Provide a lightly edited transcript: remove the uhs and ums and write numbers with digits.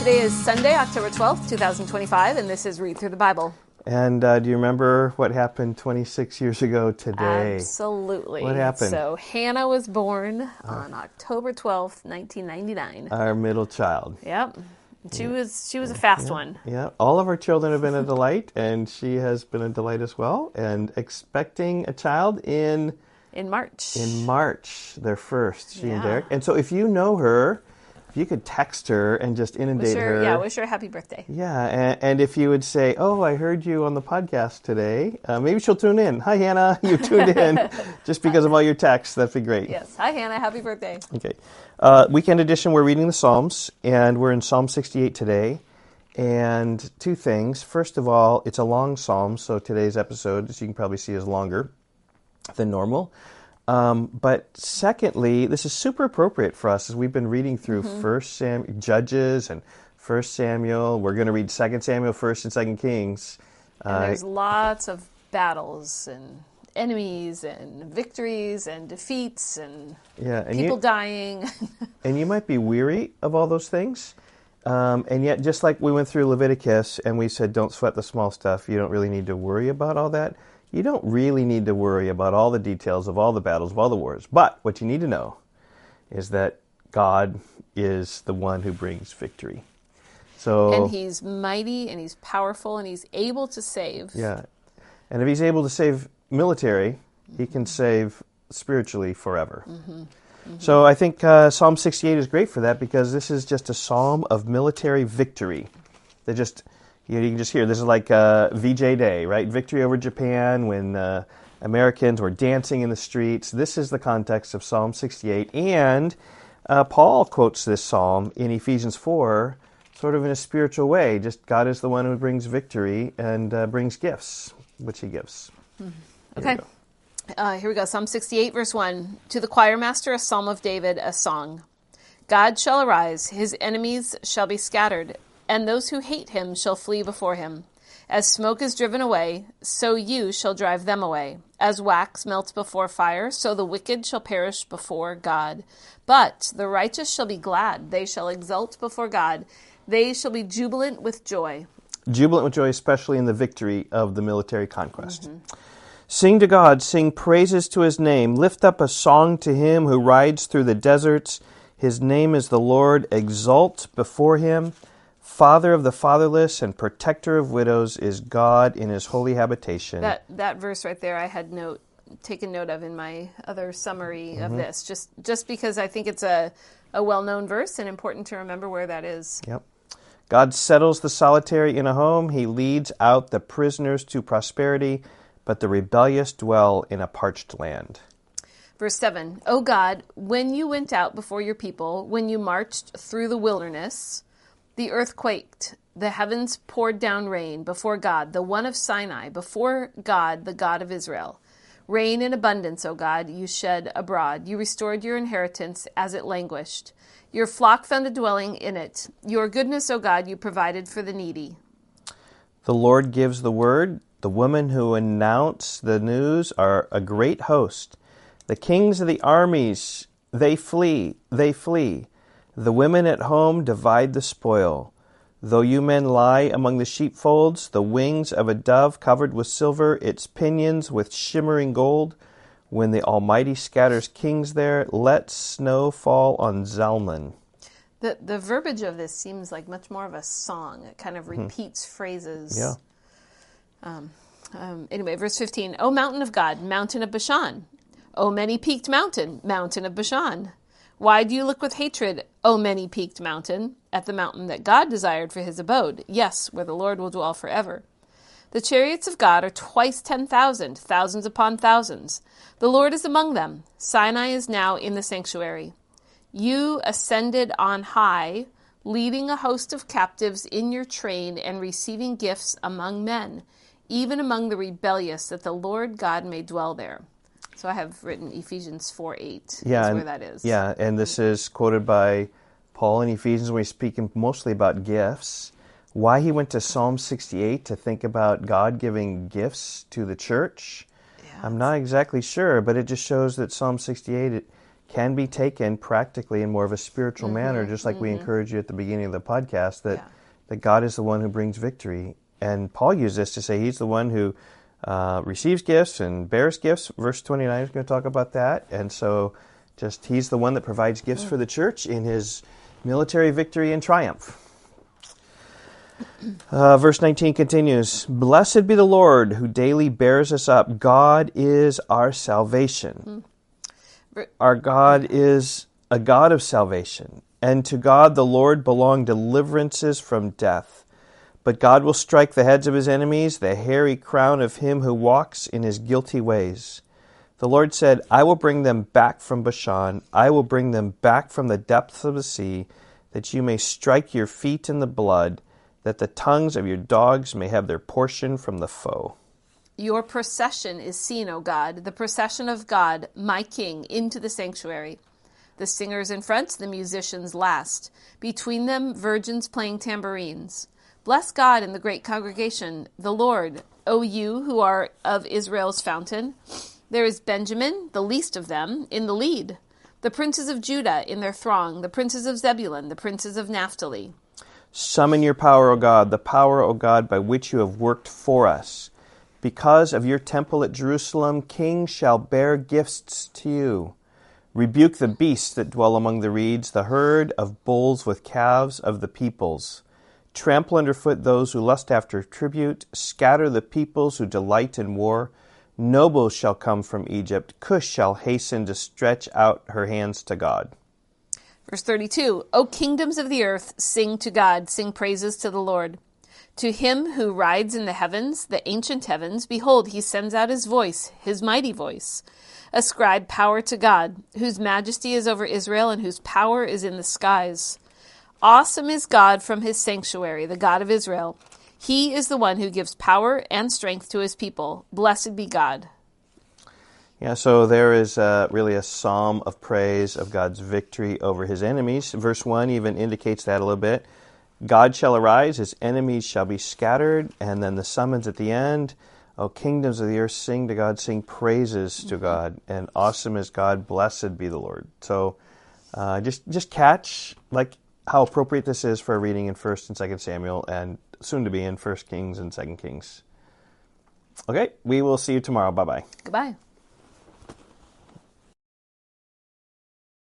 Today is Sunday, October 12th, 2025, and this is Read Through the Bible. And do you remember what happened 26 years ago today? Absolutely. What happened? So Hannah was born on October 12th, 1999. Our middle child. Yep. She was a fast one. Yeah. All of our children have been a delight, and she has been a delight as well. And expecting a child in March. In March, their first, she and Yeah. Derek. And so if you know her, if you could text her and just inundate her. Yeah, wish her a happy birthday. Yeah, and if you would say, "Oh, I heard you on the podcast today," maybe she'll tune in. Hi, Hannah, you tuned in just because of all your texts. That'd be great. Yes. Hi, Hannah. Happy birthday. Okay. Weekend edition, we're reading the Psalms, and we're in Psalm 68 today. And two things. First of all, it's a long psalm, so today's episode, as you can probably see, is longer than normal. But secondly, this is super appropriate for us as we've been reading through Judges and 1 Samuel. We're going to read 2 Samuel, 1 and 2 Kings. And there's lots of battles and enemies and victories and defeats and people dying. And you might be weary of all those things. And yet, just like we went through Leviticus and we said, don't sweat the small stuff, you don't really need to worry about all that. You don't really need to worry about all the details of all the battles, of all the wars. But what you need to know is that God is the one who brings victory. And He's mighty, and He's powerful, and He's able to save. Yeah. And if He's able to save military, He can save spiritually forever. So I think Psalm 68 is great for that, because this is just a psalm of military victory. You can just hear, this is like VJ Day, right? Victory over Japan when Americans were dancing in the streets. This is the context of Psalm 68. And Paul quotes this psalm in Ephesians 4, sort of in a spiritual way. Just God is the one who brings victory and brings gifts, which He gives. Okay. Here we go. Psalm 68, verse 1. To the choir master, a psalm of David, a song. God shall arise, His enemies shall be scattered, and those who hate Him shall flee before Him. As smoke is driven away, so you shall drive them away. As wax melts before fire, so the wicked shall perish before God. But the righteous shall be glad. They shall exult before God. They shall be jubilant with joy. Jubilant with joy, especially in the victory of the military conquest. Sing to God, sing praises to His name. Lift up a song to Him who rides through the deserts. His name is the Lord. Exult before Him. Father of the fatherless and protector of widows is God in His holy habitation. That verse right there I had taken note of in my other summary of this, just because I think it's a well-known verse and important to remember where that is. Yep. God settles the solitary in a home. He leads out the prisoners to prosperity, but the rebellious dwell in a parched land. Verse 7, O God, when you went out before your people, when you marched through the wilderness, the earth quaked, the heavens poured down rain before God, the one of Sinai, before God, the God of Israel. Rain in abundance, O God, you shed abroad. You restored your inheritance as it languished. Your flock found a dwelling in it. Your goodness, O God, you provided for the needy. The Lord gives the word. The women who announce the news are a great host. The kings of the armies, they flee, they flee. The women at home divide the spoil. Though you men lie among the sheepfolds, the wings of a dove covered with silver, its pinions with shimmering gold. When the Almighty scatters kings there, let snow fall on Zalman. The verbiage of this seems like much more of a song. It kind of repeats phrases. Yeah. Anyway, verse 15. O mountain of God, mountain of Bashan. O many-peaked mountain, mountain of Bashan. Why do you look with hatred, O many-peaked mountain, at the mountain that God desired for His abode? Yes, where the Lord will dwell forever. The chariots of God are twice 10,000, thousands upon thousands. The Lord is among them. Sinai is now in the sanctuary. You ascended on high, leading a host of captives in your train and receiving gifts among men, even among the rebellious, that the Lord God may dwell there. So I have written Ephesians 4:8 where that is. Yeah, and this is quoted by Paul in Ephesians when he's speaking mostly about gifts. Why he went to Psalm 68 to think about God giving gifts to the church, I'm not exactly sure, but it just shows that Psalm 68 can be taken practically in more of a spiritual manner, just like we encouraged you at the beginning of the podcast, that God is the one who brings victory. And Paul used this to say he's the one who receives gifts and bears gifts. Verse 29 is going to talk about that. And so just he's the one that provides gifts for the church in his military victory and triumph. Verse 19 continues, "Blessed be the Lord who daily bears us up. God is our salvation." Our God is a God of salvation. "And to God the Lord belong deliverances from death. But God will strike the heads of his enemies, the hairy crown of him who walks in his guilty ways. The Lord said, I will bring them back from Bashan. I will bring them back from the depths of the sea, that you may strike your feet in the blood, that the tongues of your dogs may have their portion from the foe." Your procession is seen, O God, the procession of God, my King, into the sanctuary. The singers in front, the musicians last. Between them, virgins playing tambourines. Bless God in the great congregation, the Lord, O you who are of Israel's fountain. There is Benjamin, the least of them, in the lead. The princes of Judah in their throng, the princes of Zebulun, the princes of Naphtali. Summon your power, O God, the power, O God, by which you have worked for us. Because of your temple at Jerusalem, kings shall bear gifts to you. Rebuke the beasts that dwell among the reeds, the herd of bulls with calves of the peoples. Trample underfoot those who lust after tribute. Scatter the peoples who delight in war. Nobles shall come from Egypt. Cush shall hasten to stretch out her hands to God. Verse 32, O kingdoms of the earth, sing to God, sing praises to the Lord. To him who rides in the heavens, the ancient heavens, behold, he sends out his voice, his mighty voice. Ascribe power to God, whose majesty is over Israel and whose power is in the skies. Awesome is God from his sanctuary, the God of Israel. He is the one who gives power and strength to his people. Blessed be God. Yeah, so there is really a psalm of praise of God's victory over his enemies. Verse 1 even indicates that a little bit. God shall arise, his enemies shall be scattered. And then the summons at the end, O kingdoms of the earth, sing to God, sing praises to God. And awesome is God, blessed be the Lord. So just catch like how appropriate this is for a reading in 1 and 2 Samuel, and soon to be in 1 Kings and 2 Kings. Okay, we will see you tomorrow. Bye-bye. Goodbye.